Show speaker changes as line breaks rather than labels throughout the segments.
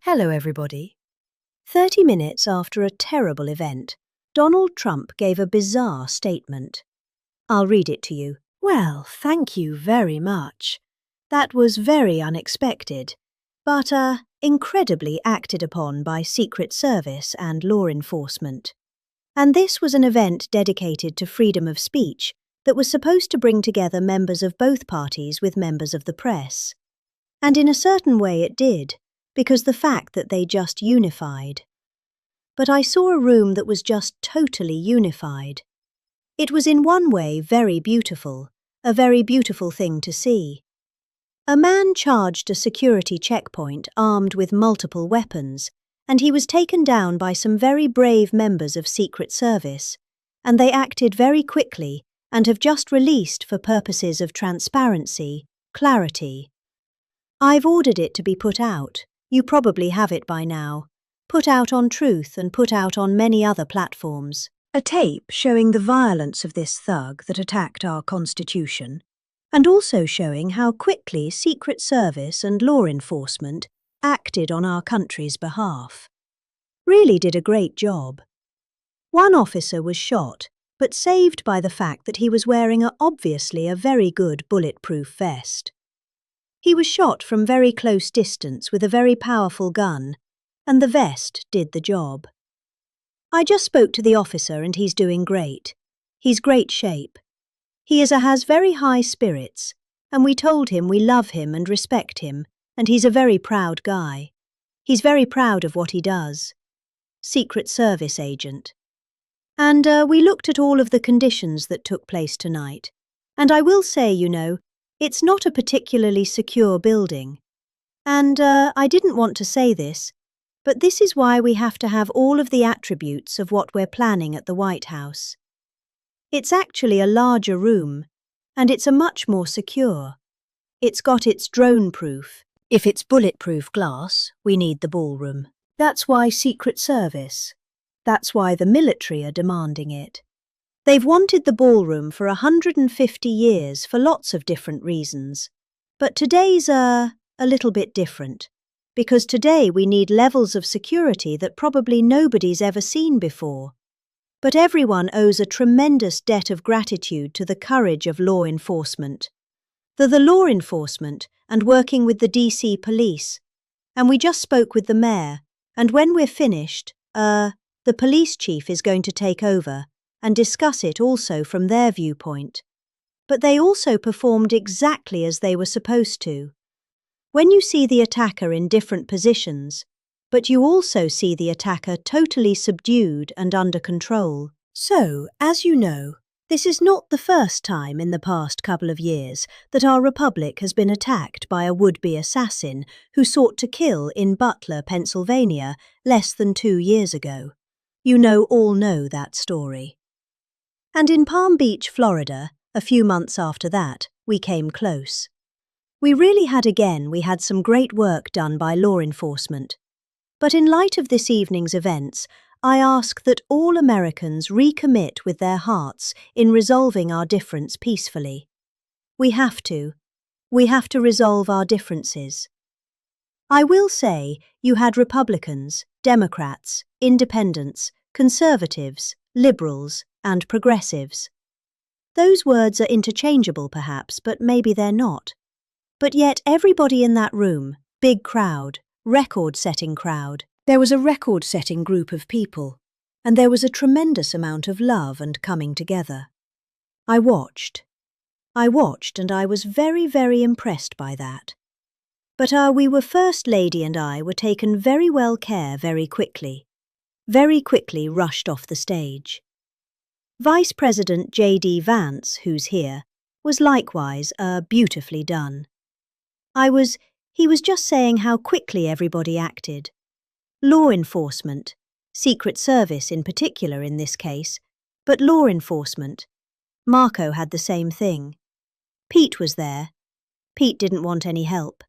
Hello, everybody. 30 minutes after a terrible event, Donald Trump gave a bizarre statement. I'll read it to you. Well, thank you very much. That was very unexpected, but incredibly acted upon by Secret Service and law enforcement. And this was an event dedicated to freedom of speech that was supposed to bring together members of both parties with members of the press. And in a certain way it did, because the fact that they just unified. But I saw a room that was just totally unified. It was in one way very beautiful, a very beautiful thing to see. A man charged a security checkpoint armed with multiple weapons, and he was taken down by some very brave members of Secret Service, and they acted very quickly and have just released for purposes of transparency, clarity. I've ordered it to be put out. You probably have it by now. Put out on Truth and put out on many other platforms. A tape showing the violence of this thug that attacked our Constitution, and also showing how quickly Secret Service and law enforcement acted on our country's behalf. Really did a great job. One officer was shot, but saved by the fact that he was wearing obviously a very good bulletproof vest. He was shot from very close distance with a very powerful gun, and the vest did the job. I just spoke to the officer and he's doing great. He's great shape. He has very high spirits, and we told him we love him and respect him, and he's a very proud guy. He's very proud of what he does. Secret Service agent. And we looked at all of the conditions that took place tonight. And I will say, it's not a particularly secure building. And I didn't want to say this, but this is why we have to have all of the attributes of what we're planning at the White House. It's actually a larger room, and it's a much more secure. It's got its drone-proof. If it's bulletproof glass, we need the ballroom. That's why Secret Service. That's why the military are demanding it. They've wanted the ballroom for 150 years for lots of different reasons. But today's a little bit different, because today we need levels of security that probably nobody's ever seen before. But everyone owes a tremendous debt of gratitude to the courage of law enforcement. The law enforcement and working with the DC police. And we just spoke with the mayor, and when we're finished, the police chief is going to take over and discuss it also from their viewpoint. But they also performed exactly as they were supposed to. When you see the attacker in different positions, but you also see the attacker totally subdued and under control. So, as you know, this is not the first time in the past couple of years that our republic has been attacked by a would-be assassin who sought to kill in Butler, Pennsylvania, less than 2 years ago. You all know that story. And in Palm Beach, Florida, a few months after that, we came close. We really had some great work done by law enforcement. But in light of this evening's events, I ask that all Americans recommit with their hearts in resolving our difference peacefully. We have to. We have to resolve our differences. I will say you had Republicans, Democrats, Independents, Conservatives, Liberals, and Progressives. Those words are interchangeable perhaps, but maybe they're not. But yet everybody in that room, big crowd, record-setting crowd, there was a record-setting group of people, and there was a tremendous amount of love and coming together. I watched, and I was very, very impressed by that. But First Lady and I were taken very well care very quickly rushed off the stage. Vice President J.D. Vance, who's here, was likewise beautifully done. He was just saying how quickly everybody acted. Law enforcement, Secret Service in particular in this case, but law enforcement. Marco had the same thing. Pete was there. Pete didn't want any help.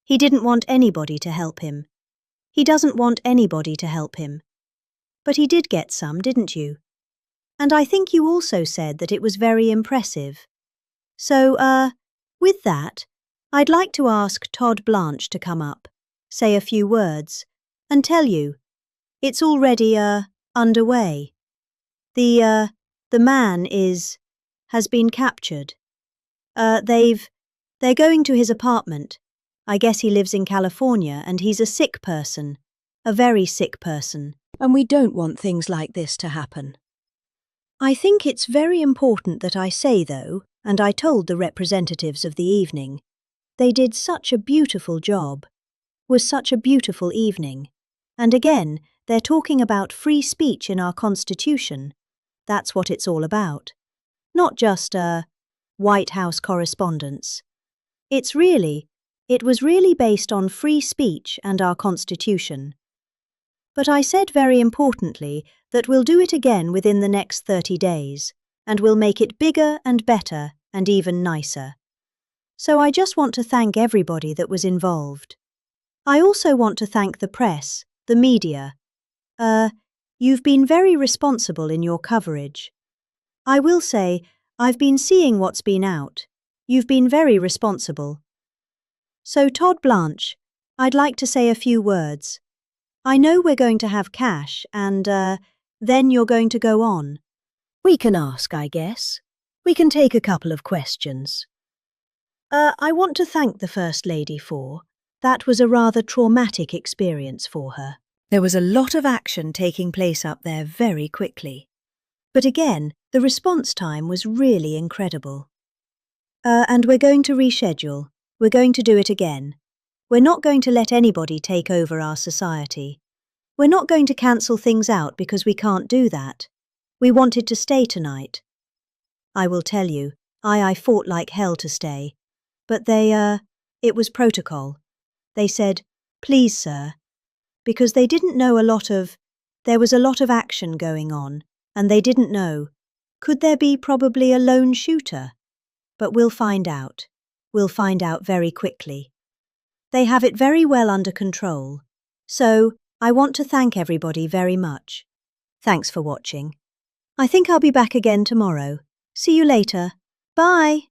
He didn't want anybody to help him. He doesn't want anybody to help him. But he did get some, didn't you? And I think you also said that it was very impressive. So, with that, I'd like to ask Todd Blanche to come up, say a few words, and tell you, it's already, underway. The man has been captured. They're going to his apartment. I guess he lives in California and he's a sick person. A very sick person. And we don't want things like this to happen. I think it's very important that I say, though, and I told the representatives of the evening, they did such a beautiful job. Was such a beautiful evening. And again, they're talking about free speech in our Constitution. That's what it's all about. Not just, White House correspondence. It was really based on free speech and our Constitution. But I said very importantly that we'll do it again within the next 30 days, and we'll make it bigger and better and even nicer. So I just want to thank everybody that was involved. I also want to thank the press, the media. You've been very responsible in your coverage. I will say, I've been seeing what's been out. You've been very responsible. So Todd Blanche, I'd like to say a few words. I know we're going to have cash and, then you're going to go on. We can ask, I guess. We can take a couple of questions. I want to thank the First Lady for. That was a rather traumatic experience for her. There was a lot of action taking place up there very quickly. But again, the response time was really incredible. And we're going to reschedule. We're going to do it again. We're not going to let anybody take over our society. We're not going to cancel things out because we can't do that. We wanted to stay tonight. I will tell you, I fought like hell to stay. But it was protocol. They said, please, sir, because they didn't know there was a lot of action going on, and they didn't know. Could there be probably a lone shooter? But we'll find out. We'll find out very quickly. They have it very well under control. So, I want to thank everybody very much. Thanks for watching. I think I'll be back again tomorrow. See you later. Bye.